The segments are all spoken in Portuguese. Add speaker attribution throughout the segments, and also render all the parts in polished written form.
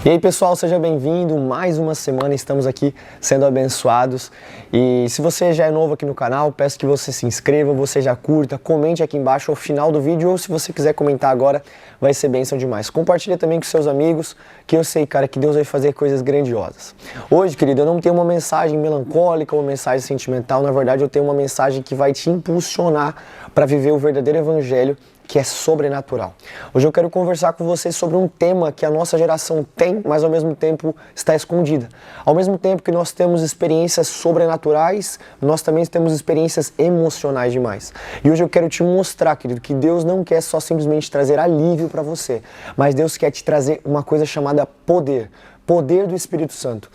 Speaker 1: E aí pessoal, seja bem-vindo, mais uma semana estamos aqui sendo abençoados. E se você já é novo aqui no canal, peço que você se inscreva, você já curta, comente aqui embaixo ao final do vídeo, ou se você quiser comentar agora, vai ser bênção demais. Compartilha também com seus amigos, que eu sei, cara, que Deus vai fazer coisas grandiosas. Hoje, querido, eu não tenho uma mensagem melancólica, uma mensagem sentimental, na verdade eu tenho uma mensagem que vai te impulsionar para viver o verdadeiro evangelho, que é sobrenatural. Hoje eu quero conversar com você sobre um tema que a nossa geração tem, mas ao mesmo tempo está escondida. Ao mesmo tempo que nós temos experiências sobrenaturais, nós também temos experiências emocionais demais. E hoje eu quero te mostrar, querido, que Deus não quer só simplesmente trazer alívio para você, mas Deus quer te trazer uma coisa chamada poder. Poder do Espírito Santo.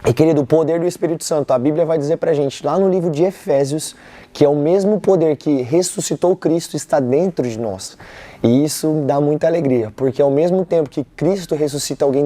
Speaker 1: E querido, o poder do Espírito Santo, a Bíblia vai dizer pra gente lá no livro de Efésios que é o mesmo poder que ressuscitou Cristo está dentro de nós. E isso dá muita alegria, porque ao mesmo tempo que Cristo ressuscita alguém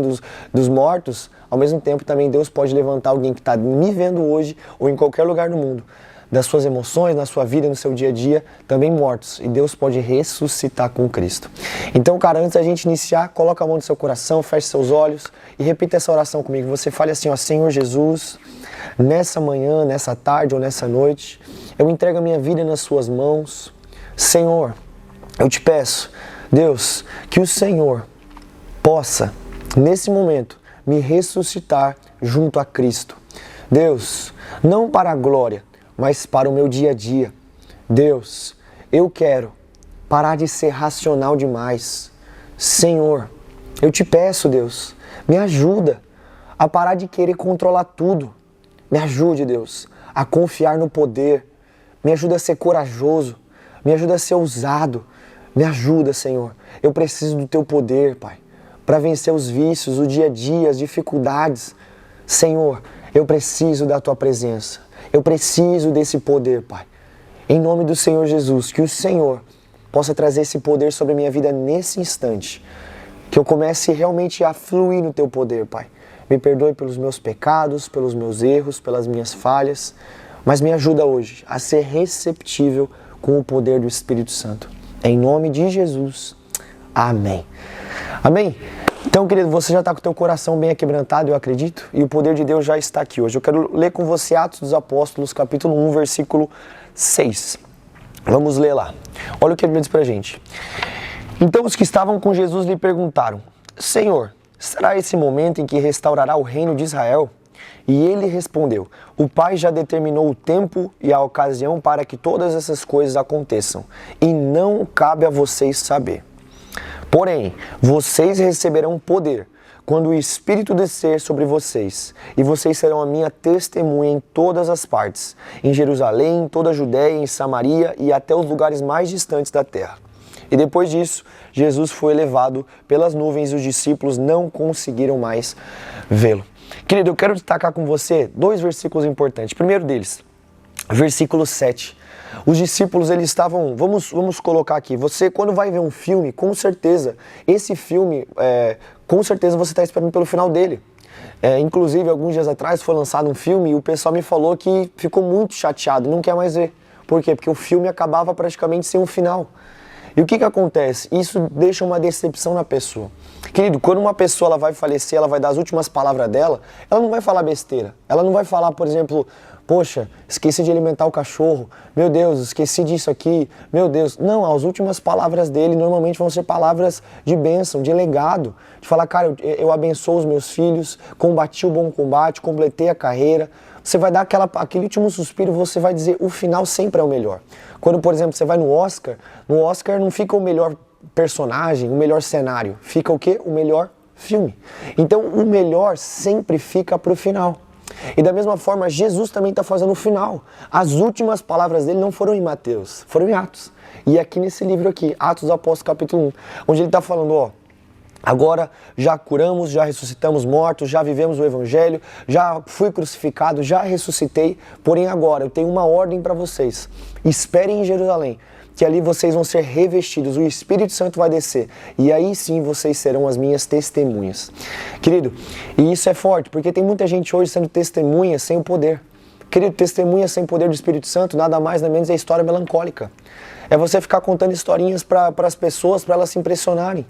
Speaker 1: dos mortos, ao mesmo tempo também Deus pode levantar alguém que está me vendo hoje ou em qualquer lugar do mundo, das suas emoções, na sua vida, no seu dia a dia, também mortos. E Deus pode ressuscitar com Cristo. Então, cara, antes da gente iniciar, coloca a mão no seu coração, feche seus olhos e repita essa oração comigo. Você fale assim, ó: Senhor Jesus, nessa manhã, nessa tarde ou nessa noite, eu entrego a minha vida nas suas mãos. Senhor, eu te peço, Deus, que o Senhor possa, nesse momento, me ressuscitar junto a Cristo. Deus, não para a glória, mas para o meu dia a dia. Deus, eu quero parar de ser racional demais. Senhor, eu te peço, Deus, me ajuda a parar de querer controlar tudo. Me ajude, Deus, a confiar no poder. Me ajuda a ser corajoso. Me ajuda a ser ousado. Me ajuda, Senhor. Eu preciso do teu poder, Pai, para vencer os vícios, o dia a dia, as dificuldades. Senhor, eu preciso da tua presença. Eu preciso desse poder, Pai. Em nome do Senhor Jesus, que o Senhor possa trazer esse poder sobre a minha vida nesse instante. Que eu comece realmente a fluir no teu poder, Pai. Me perdoe pelos meus pecados, pelos meus erros, pelas minhas falhas, mas me ajuda hoje a ser receptível com o poder do Espírito Santo. Em nome de Jesus. Amém. Amém? Então, querido, você já está com o teu coração bem aquebrantado, eu acredito, e o poder de Deus já está aqui hoje. Eu quero ler com você Atos dos Apóstolos, capítulo 1, versículo 6. Vamos ler lá. Olha o que ele diz pra gente. Então os que estavam com Jesus lhe perguntaram: Senhor, será esse momento em que restaurará o reino de Israel? E ele respondeu: o Pai já determinou o tempo e a ocasião para que todas essas coisas aconteçam, e não cabe a vocês saber. Porém, vocês receberão poder quando o Espírito descer sobre vocês, e vocês serão a minha testemunha em todas as partes, em Jerusalém, em toda a Judéia, em Samaria e até os lugares mais distantes da terra. E depois disso, Jesus foi levado pelas nuvens e os discípulos não conseguiram mais vê-lo. Querido, eu quero destacar com você dois versículos importantes. Primeiro deles, versículo 7. Os discípulos, eles estavam, vamos colocar aqui, você quando vai ver um filme, com certeza, esse filme, com certeza você está esperando pelo final dele. Inclusive, alguns dias atrás foi lançado um filme e o pessoal me falou que ficou muito chateado, não quer mais ver. Por quê? Porque o filme acabava praticamente sem um final. E o que acontece? Isso deixa uma decepção na pessoa. Querido, quando uma pessoa ela vai falecer, ela vai dar as últimas palavras dela, ela não vai falar besteira. Ela não vai falar, por exemplo, poxa, esqueci de alimentar o cachorro, meu Deus, esqueci disso aqui, meu Deus. Não, as últimas palavras dele normalmente vão ser palavras de bênção, de legado. De falar, cara, eu abençoo os meus filhos, combati o bom combate, completei a carreira. Você vai dar aquele último suspiro, você vai dizer, o final sempre é o melhor. Quando, por exemplo, você vai no Oscar não fica o melhor personagem, o melhor cenário. Fica o quê? O melhor filme. Então, o melhor sempre fica para o final. E da mesma forma, Jesus também está fazendo o final. As últimas palavras dele não foram em Mateus, foram em Atos. E aqui nesse livro aqui, Atos dos Apóstolos, capítulo 1, onde ele está falando, ó, agora já curamos, já ressuscitamos mortos, já vivemos o Evangelho, já fui crucificado, já ressuscitei, porém agora eu tenho uma ordem para vocês. Esperem em Jerusalém, que ali vocês vão ser revestidos, o Espírito Santo vai descer, e aí sim vocês serão as minhas testemunhas. Querido, e isso é forte, porque tem muita gente hoje sendo testemunha sem o poder. Querido, testemunha sem poder do Espírito Santo, nada mais, nada menos é história melancólica. É você ficar contando historinhas para as pessoas, para elas se impressionarem.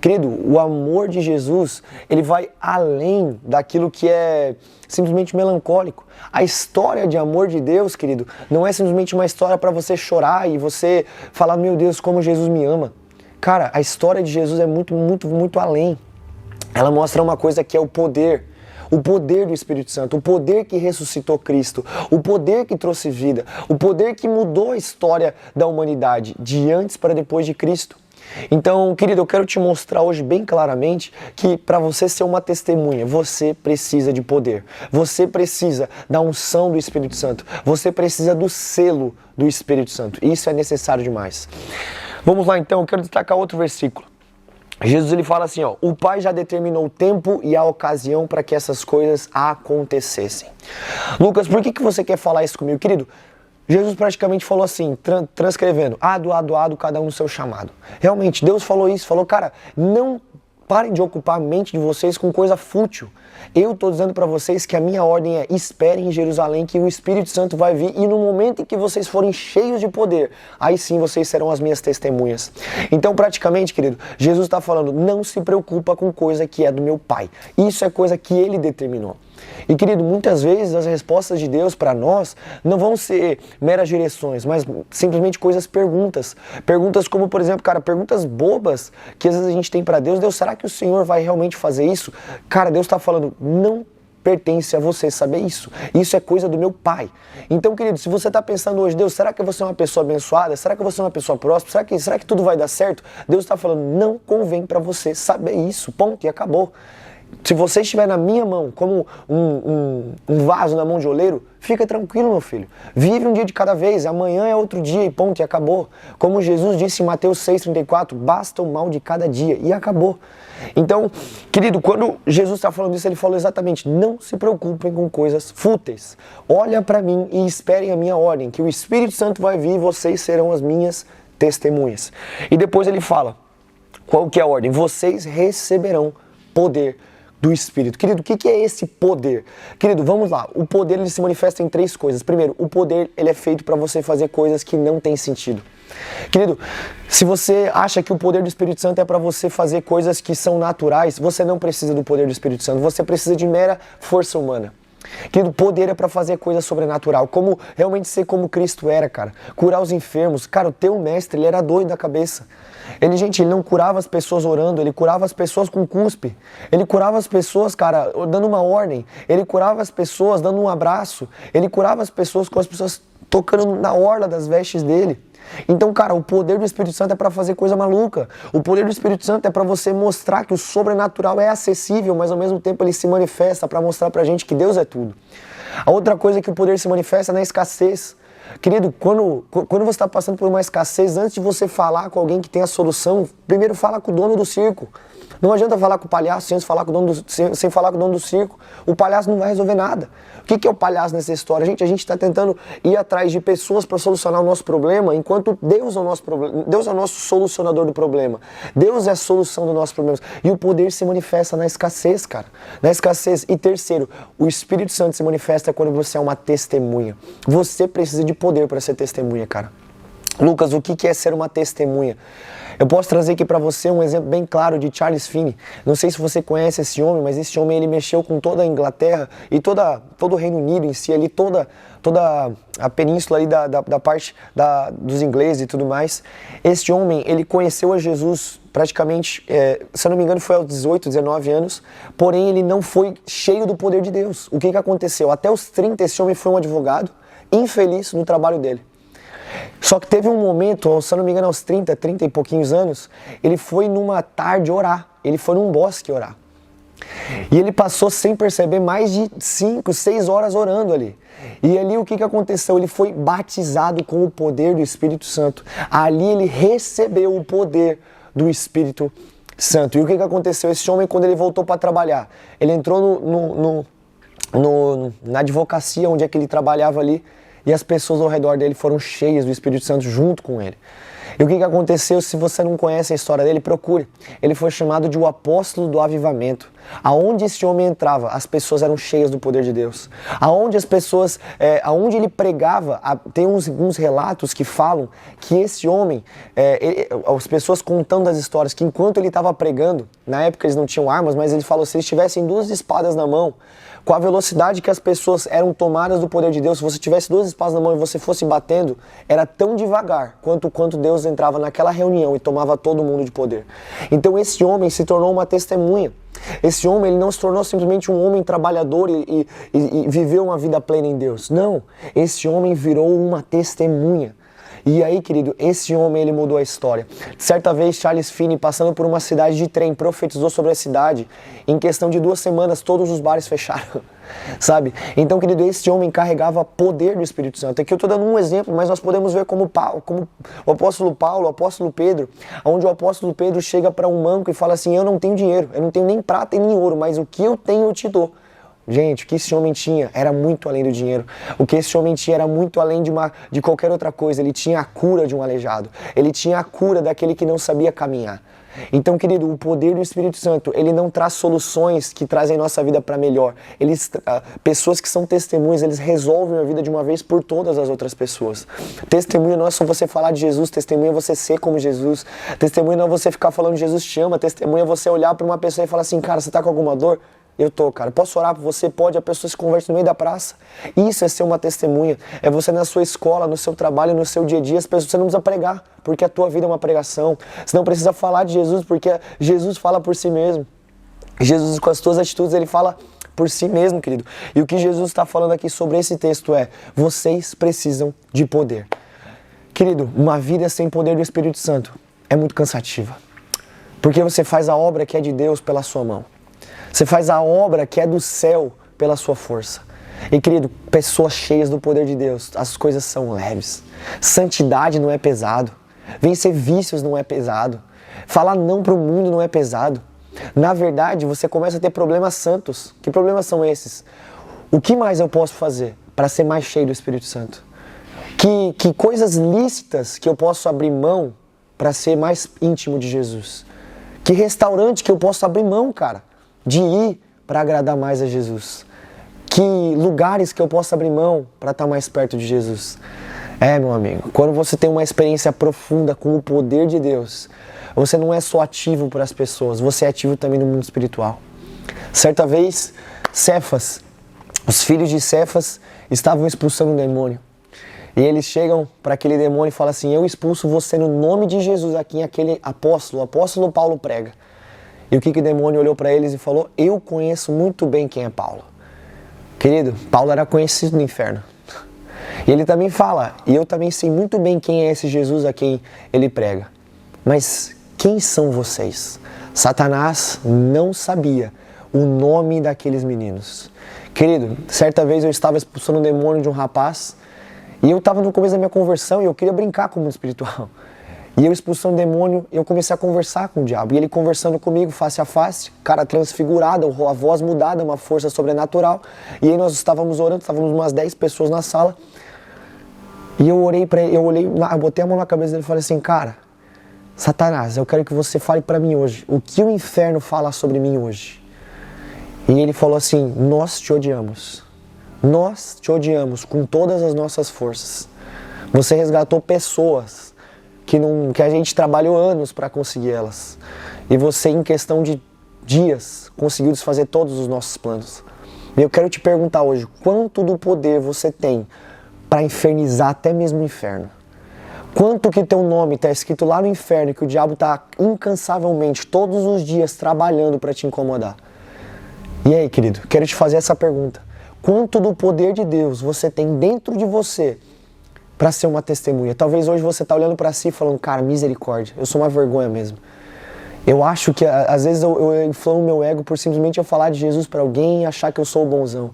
Speaker 1: Querido, o amor de Jesus, ele vai além daquilo que é simplesmente melancólico. A história de amor de Deus, querido, não é simplesmente uma história para você chorar e você falar, meu Deus, como Jesus me ama. Cara, a história de Jesus é muito, muito, muito além. Ela mostra uma coisa que é o poder do Espírito Santo, o poder que ressuscitou Cristo, o poder que trouxe vida, o poder que mudou a história da humanidade, de antes para depois de Cristo. Então, querido, eu quero te mostrar hoje bem claramente que para você ser uma testemunha, você precisa de poder, você precisa da unção do Espírito Santo, você precisa do selo do Espírito Santo. Isso é necessário demais. Vamos lá então, eu quero destacar outro versículo. Jesus ele fala assim, ó, o Pai já determinou o tempo e a ocasião para que essas coisas acontecessem. Lucas, por que você quer falar isso comigo? Querido, Jesus praticamente falou assim, transcrevendo, ado, cada um no seu chamado. Realmente, Deus falou isso, falou, cara, não parem de ocupar a mente de vocês com coisa fútil. Eu estou dizendo para vocês que a minha ordem é esperem em Jerusalém que o Espírito Santo vai vir e no momento em que vocês forem cheios de poder, aí sim vocês serão as minhas testemunhas. Então praticamente, querido, Jesus está falando, não se preocupa com coisa que é do meu Pai. Isso é coisa que Ele determinou. E querido, muitas vezes as respostas de Deus para nós não vão ser meras direções, mas simplesmente perguntas. Perguntas como, por exemplo, cara, perguntas bobas que às vezes a gente tem para Deus. Deus, será que o Senhor vai realmente fazer isso? Cara, Deus está falando, não pertence a você saber isso. Isso é coisa do meu Pai. Então, querido, se você está pensando hoje, Deus, será que você é uma pessoa abençoada? Será que você é uma pessoa próspera? Será que tudo vai dar certo? Deus está falando, não convém para você saber isso. Ponto, e acabou. Se você estiver na minha mão, como um vaso na mão de oleiro, fica tranquilo, meu filho. Vive um dia de cada vez, amanhã é outro dia e ponto, e acabou. Como Jesus disse em Mateus 6,34, basta o mal de cada dia, e acabou. Então, querido, quando Jesus está falando isso, ele falou exatamente, não se preocupem com coisas fúteis. Olha para mim e esperem a minha ordem, que o Espírito Santo vai vir e vocês serão as minhas testemunhas. E depois ele fala, qual que é a ordem? Vocês receberão poder do Espírito. Querido, o que é esse poder? Querido, vamos lá. O poder ele se manifesta em três coisas. Primeiro, o poder ele é feito para você fazer coisas que não têm sentido. Querido, se você acha que o poder do Espírito Santo é para você fazer coisas que são naturais, você não precisa do poder do Espírito Santo. Você precisa de mera força humana. Querido, poder é para fazer coisa sobrenatural, como realmente ser como Cristo era, cara. Curar os enfermos. Cara, o teu mestre, ele era doido da cabeça. Ele não curava as pessoas orando, ele curava as pessoas com cuspe. Ele curava as pessoas, cara, dando uma ordem. Ele curava as pessoas dando um abraço. Ele curava as pessoas com as pessoas tocando na orla das vestes dele. Então, cara, o poder do Espírito Santo é para fazer coisa maluca. O poder do Espírito Santo é para você mostrar que o sobrenatural é acessível, mas ao mesmo tempo ele se manifesta para mostrar pra gente que Deus é tudo. A outra coisa é que o poder se manifesta é na escassez. Querido, quando você está passando por uma escassez, antes de você falar com alguém que tem a solução, primeiro fala com o dono do circo. Não adianta falar com o palhaço sem falar com o dono do circo. O palhaço não vai resolver nada. O que é o palhaço nessa história? A gente está tentando ir atrás de pessoas para solucionar o nosso problema, enquanto Deus é o nosso problema. Deus é o nosso solucionador do problema. Deus é a solução dos nossos problemas. E o poder se manifesta na escassez, cara. Na escassez. E terceiro, o Espírito Santo se manifesta quando você é uma testemunha. Você precisa de poder para ser testemunha, cara. Lucas, o que é ser uma testemunha? Eu posso trazer aqui para você um exemplo bem claro de Charles Finney. Não sei se você conhece esse homem, mas esse homem ele mexeu com toda a Inglaterra e todo o Reino Unido em si, ali toda a península ali da parte dos ingleses e tudo mais. Esse homem, ele conheceu a Jesus praticamente, se eu não me engano, foi aos 18, 19 anos, porém ele não foi cheio do poder de Deus. O que aconteceu? Até os 30, esse homem foi um advogado infeliz no trabalho dele. Só que teve um momento, se eu não me engano, aos 30 e pouquinhos anos, ele foi numa tarde orar, ele foi num bosque orar. E ele passou sem perceber mais de 5, 6 horas orando ali. E ali o que aconteceu? Ele foi batizado com o poder do Espírito Santo. Ali ele recebeu o poder do Espírito Santo. E o que aconteceu? Esse homem, quando ele voltou para trabalhar, ele entrou na advocacia, onde é que ele trabalhava ali, e as pessoas ao redor dele foram cheias do Espírito Santo junto com ele. E o que aconteceu? Se você não conhece a história dele, procure. Ele foi chamado de o apóstolo do avivamento. Aonde esse homem entrava, as pessoas eram cheias do poder de Deus. Aonde as pessoas, aonde ele pregava, tem uns relatos que falam que esse homem, as pessoas contando as histórias, que enquanto ele estava pregando, na época eles não tinham armas, mas ele falou, se eles tivessem 2 espadas na mão, com a velocidade que as pessoas eram tomadas do poder de Deus, se você tivesse 2 espadas na mão e você fosse batendo, era tão devagar quanto Deus entrava naquela reunião e tomava todo mundo de poder. Então esse homem se tornou uma testemunha. Esse homem, ele não se tornou simplesmente um homem trabalhador e viveu uma vida plena em Deus. Não, esse homem virou uma testemunha. E aí, querido, esse homem, ele mudou a história. Certa vez, Charles Finney, passando por uma cidade de trem, profetizou sobre a cidade. Em questão de 2 semanas, todos os bares fecharam, sabe? Então, querido, esse homem carregava poder do Espírito Santo. Aqui eu estou dando um exemplo, mas nós podemos ver como o apóstolo Paulo, o apóstolo Pedro, onde o apóstolo Pedro chega para um manco e fala assim, eu não tenho dinheiro, eu não tenho nem prata e nem ouro, mas o que eu tenho eu te dou. Gente, o que esse homem tinha era muito além do dinheiro. O que esse homem tinha era muito além de qualquer outra coisa. Ele tinha a cura de um aleijado. Ele tinha a cura daquele que não sabia caminhar. Então, querido, o poder do Espírito Santo, ele não traz soluções que trazem nossa vida para melhor. Pessoas que são testemunhas, eles resolvem a vida de uma vez por todas as outras pessoas. Testemunha não é só você falar de Jesus, testemunha é você ser como Jesus. Testemunha não é você ficar falando Jesus te ama, testemunha é você olhar para uma pessoa e falar assim, cara, você tá com alguma dor? Eu tô, cara. Posso orar por você? Pode. A pessoa se converte no meio da praça. Isso é ser uma testemunha. É você na sua escola, no seu trabalho, no seu dia a dia. As pessoas, você não precisa pregar, porque a tua vida é uma pregação. Você não precisa falar de Jesus, porque Jesus fala por si mesmo. Jesus, com as tuas atitudes, ele fala por si mesmo, querido. E o que Jesus está falando aqui sobre esse texto é, vocês precisam de poder. Querido, uma vida sem poder do Espírito Santo é muito cansativa. Porque você faz a obra que é de Deus pela sua mão. Você faz a obra que é do céu pela sua força. E querido, pessoas cheias do poder de Deus, as coisas são leves. Santidade não é pesado. Vencer vícios não é pesado. Falar não para o mundo não é pesado. Na verdade, você começa a ter problemas santos. Que problemas são esses? O que mais eu posso fazer para ser mais cheio do Espírito Santo? Que coisas lícitas que eu posso abrir mão para ser mais íntimo de Jesus? Que restaurante que eu posso abrir mão, cara? De ir para agradar mais a Jesus. Que lugares que eu posso abrir mão para estar mais perto de Jesus. Meu amigo, quando você tem uma experiência profunda com o poder de Deus, você não é só ativo para as pessoas, você é ativo também no mundo espiritual. Certa vez, Cefas, os filhos de Cefas estavam expulsando um demônio. E eles chegam para aquele demônio e falam assim, eu expulso você no nome de Jesus, aqui aquele apóstolo, o apóstolo Paulo prega. E o que o demônio olhou para eles e falou? Eu conheço muito bem quem é Paulo. Querido, Paulo era conhecido no inferno. E ele também fala, e eu também sei muito bem quem é esse Jesus a quem ele prega. Mas quem são vocês? Satanás não sabia o nome daqueles meninos. Querido, certa vez eu estava expulsando um demônio de um rapaz, e eu estava no começo da minha conversão e eu queria brincar com o mundo espiritual. E eu expulsando o demônio, eu comecei a conversar com o diabo. E ele conversando comigo, face a face, cara transfigurada, a voz mudada, uma força sobrenatural. E aí nós estávamos orando, estávamos umas 10 pessoas na sala. E eu orei para ele, eu botei a mão na cabeça dele e falei assim, cara, Satanás, eu quero que você fale para mim hoje, o que o inferno fala sobre mim hoje? E ele falou assim, nós te odiamos. Nós te odiamos com todas as nossas forças. Você resgatou pessoas que a gente trabalhou anos para conseguir elas. E você, em questão de dias, conseguiu desfazer todos os nossos planos. E eu quero te perguntar hoje, quanto do poder você tem para infernizar até mesmo o inferno? Quanto que teu nome está escrito lá no inferno, que o diabo está incansavelmente, todos os dias, trabalhando para te incomodar? E aí, querido, quero te fazer essa pergunta. Quanto do poder de Deus você tem dentro de você para ser uma testemunha? Talvez hoje você está olhando para si e falando, cara, misericórdia, eu sou uma vergonha mesmo. Eu acho que às vezes eu inflamo o meu ego por simplesmente eu falar de Jesus para alguém e achar que eu sou o bonzão.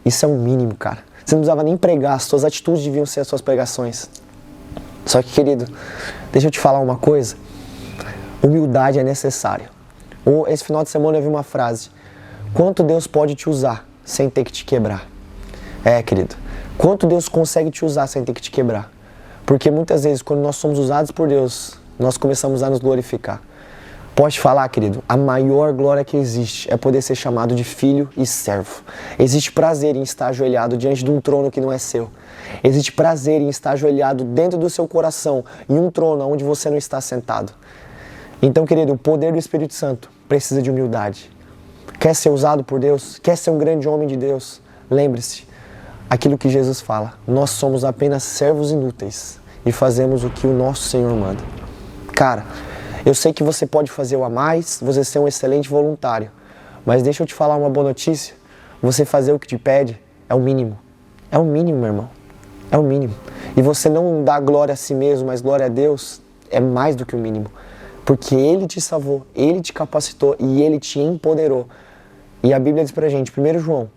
Speaker 1: Isso é o mínimo, cara. Você não precisava nem pregar, as suas atitudes deviam ser as suas pregações. Só que, querido, deixa eu te falar uma coisa. Humildade é necessária. Esse final de semana eu vi uma frase. Quanto Deus pode te usar sem ter que te quebrar? Querido. Quanto Deus consegue te usar sem ter que te quebrar? Porque muitas vezes, quando nós somos usados por Deus, nós começamos a nos glorificar. Pode falar, querido, a maior glória que existe é poder ser chamado de filho e servo. Existe prazer em estar ajoelhado diante de um trono que não é seu. Existe prazer em estar ajoelhado dentro do seu coração, em um trono onde você não está sentado. Então, querido, o poder do Espírito Santo precisa de humildade. Quer ser usado por Deus? Quer ser um grande homem de Deus? Lembre-se, aquilo que Jesus fala, nós somos apenas servos inúteis e fazemos o que o nosso Senhor manda. Cara, eu sei que você pode fazer o a mais, você ser um excelente voluntário, mas deixa eu te falar uma boa notícia, você fazer o que te pede é o mínimo. É o mínimo, meu irmão. É o mínimo. E você não dá glória a si mesmo, mas glória a Deus é mais do que o mínimo. Porque Ele te salvou, Ele te capacitou e Ele te empoderou. E a Bíblia diz pra gente, 1 João,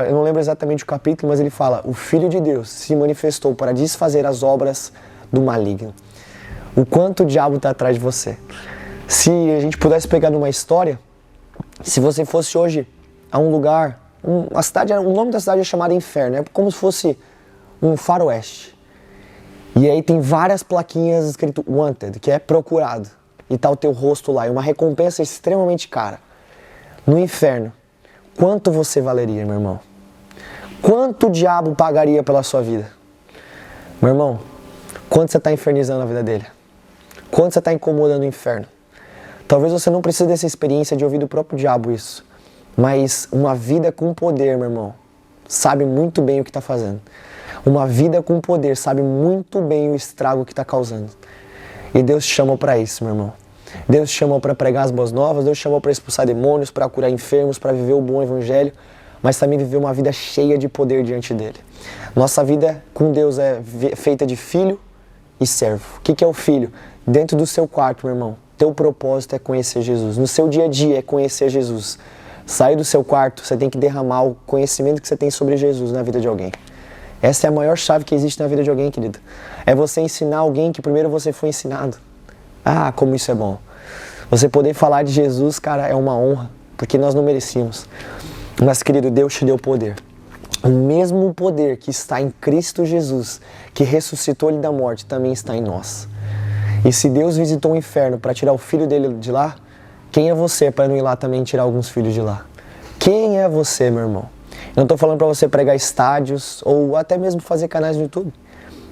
Speaker 1: eu não lembro exatamente o capítulo, mas ele fala, o Filho de Deus se manifestou para desfazer as obras do maligno. O quanto o diabo está atrás de você. Se a gente pudesse pegar numa história, se você fosse hoje a um lugar, o nome da cidade é chamado Inferno, é como se fosse um faroeste. E aí tem várias plaquinhas escrito Wanted, que é procurado. E tá o teu rosto lá, e uma recompensa extremamente cara. No inferno, quanto você valeria, meu irmão? Quanto o diabo pagaria pela sua vida? Meu irmão, quanto você está infernizando a vida dele? Quanto você está incomodando o inferno? Talvez você não precise dessa experiência de ouvir do próprio diabo isso. Mas uma vida com poder, meu irmão, sabe muito bem o que está fazendo. Uma vida com poder sabe muito bem o estrago que está causando. E Deus te chamou para isso, meu irmão. Deus te chamou para pregar as boas novas, Deus te chamou para expulsar demônios, para curar enfermos, para viver o bom evangelho, mas também viver uma vida cheia de poder diante dele. Nossa vida com Deus é feita de filho e servo. O que é o filho? Dentro do seu quarto, meu irmão, teu propósito é conhecer Jesus. No seu dia a dia é conhecer Jesus. Sair do seu quarto, você tem que derramar o conhecimento que você tem sobre Jesus na vida de alguém. Essa é a maior chave que existe na vida de alguém, querido. É você ensinar alguém que primeiro você foi ensinado. Ah, como isso é bom. Você poder falar de Jesus, cara, é uma honra, porque nós não merecíamos. Mas, querido, Deus te deu poder. O mesmo poder que está em Cristo Jesus, que ressuscitou ele da morte, também está em nós. E se Deus visitou o inferno para tirar o filho dele de lá, quem é você para não ir lá também tirar alguns filhos de lá? Quem é você, meu irmão? Eu não estou falando para você pregar estádios ou até mesmo fazer canais no YouTube,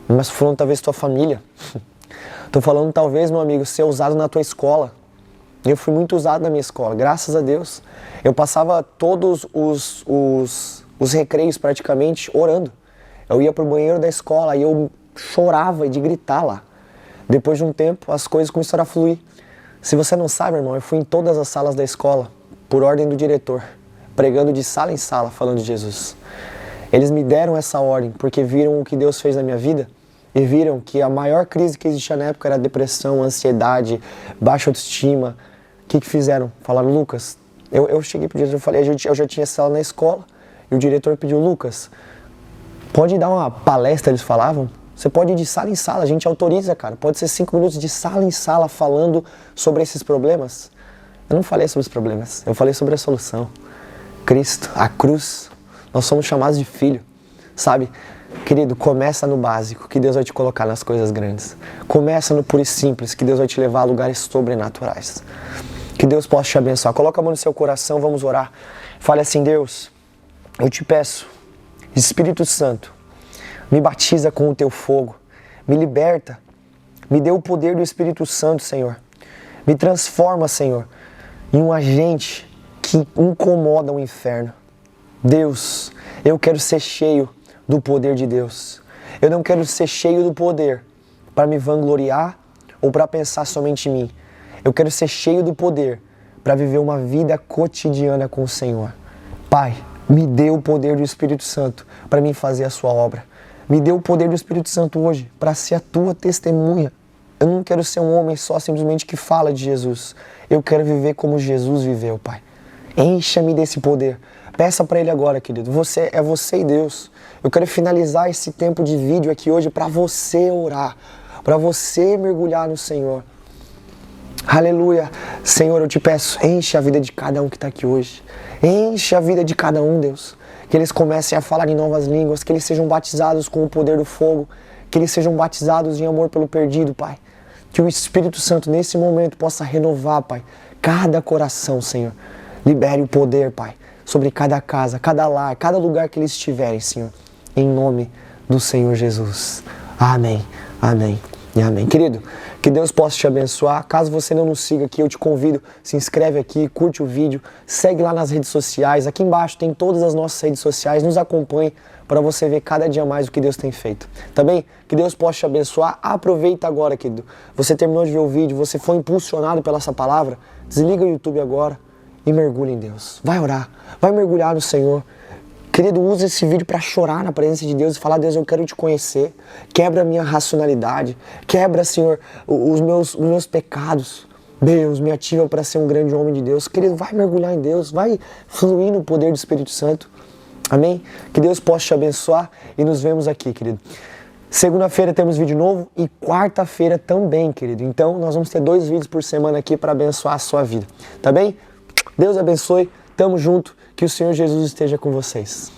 Speaker 1: mas estou falando talvez tua família. Estou falando talvez, meu amigo, ser usado na tua escola. Eu fui muito usado na minha escola, graças a Deus. Eu passava todos os recreios praticamente orando. Eu ia pro banheiro da escola e eu chorava de gritar lá. Depois de um tempo, as coisas começaram a fluir. Se você não sabe, irmão, eu fui em todas as salas da escola, por ordem do diretor, pregando de sala em sala, falando de Jesus. Eles me deram essa ordem porque viram o que Deus fez na minha vida e viram que a maior crise que existia na época era depressão, ansiedade, baixa autoestima. O que fizeram? Falaram, Lucas, eu cheguei pro diretor e falei, eu já tinha sala na escola, e o diretor pediu, Lucas, pode dar uma palestra, eles falavam? Você pode ir de sala em sala, a gente autoriza, cara. Pode ser 5 minutos de sala em sala falando sobre esses problemas. Eu não falei sobre os problemas, eu falei sobre a solução. Cristo, a cruz, nós somos chamados de filho, sabe? Querido, começa no básico, que Deus vai te colocar nas coisas grandes. Começa no puro e simples, que Deus vai te levar a lugares sobrenaturais. Que Deus possa te abençoar. Coloca a mão no seu coração, vamos orar. Fale assim, Deus, eu te peço, Espírito Santo, me batiza com o teu fogo, me liberta, me dê o poder do Espírito Santo, Senhor. Me transforma, Senhor, em um agente que incomoda o inferno. Deus, eu quero ser cheio do poder de Deus. Eu não quero ser cheio do poder para me vangloriar ou para pensar somente em mim. Eu quero ser cheio do poder para viver uma vida cotidiana com o Senhor. Pai, me dê o poder do Espírito Santo para mim fazer a sua obra. Me dê o poder do Espírito Santo hoje para ser a tua testemunha. Eu não quero ser um homem só simplesmente que fala de Jesus. Eu quero viver como Jesus viveu, Pai. Encha-me desse poder. Peça para Ele agora, querido. É você e Deus. Eu quero finalizar esse tempo de vídeo aqui hoje para você orar, para você mergulhar no Senhor. Aleluia. Senhor, eu te peço, enche a vida de cada um que está aqui hoje. Enche a vida de cada um, Deus. Que eles comecem a falar em novas línguas, que eles sejam batizados com o poder do fogo, que eles sejam batizados em amor pelo perdido, Pai. Que o Espírito Santo, nesse momento, possa renovar, Pai, cada coração, Senhor. Libere o poder, Pai, sobre cada casa, cada lar, cada lugar que eles estiverem, Senhor. Em nome do Senhor Jesus. Amém, amém e amém. Querido, que Deus possa te abençoar. Caso você não nos siga aqui, eu te convido, se inscreve aqui, curte o vídeo, segue lá nas redes sociais. Aqui embaixo tem todas as nossas redes sociais, nos acompanhe para você ver cada dia mais o que Deus tem feito. Tá bem? Que Deus possa te abençoar. Aproveita agora, querido. Você terminou de ver o vídeo, você foi impulsionado pela essa palavra, desliga o YouTube agora e mergulha em Deus. Vai orar, vai mergulhar no Senhor. Querido, use esse vídeo para chorar na presença de Deus e falar: Deus, eu quero te conhecer. Quebra a minha racionalidade. Quebra, Senhor, os meus pecados. Deus, me ativa para ser um grande homem de Deus. Querido, vai mergulhar em Deus. Vai fluir no poder do Espírito Santo. Amém? Que Deus possa te abençoar e nos vemos aqui, querido. Segunda-feira temos vídeo novo e quarta-feira também, querido. Então, nós vamos ter 2 vídeos por semana aqui para abençoar a sua vida. Tá bem? Deus abençoe. Tamo junto. Que o Senhor Jesus esteja com vocês.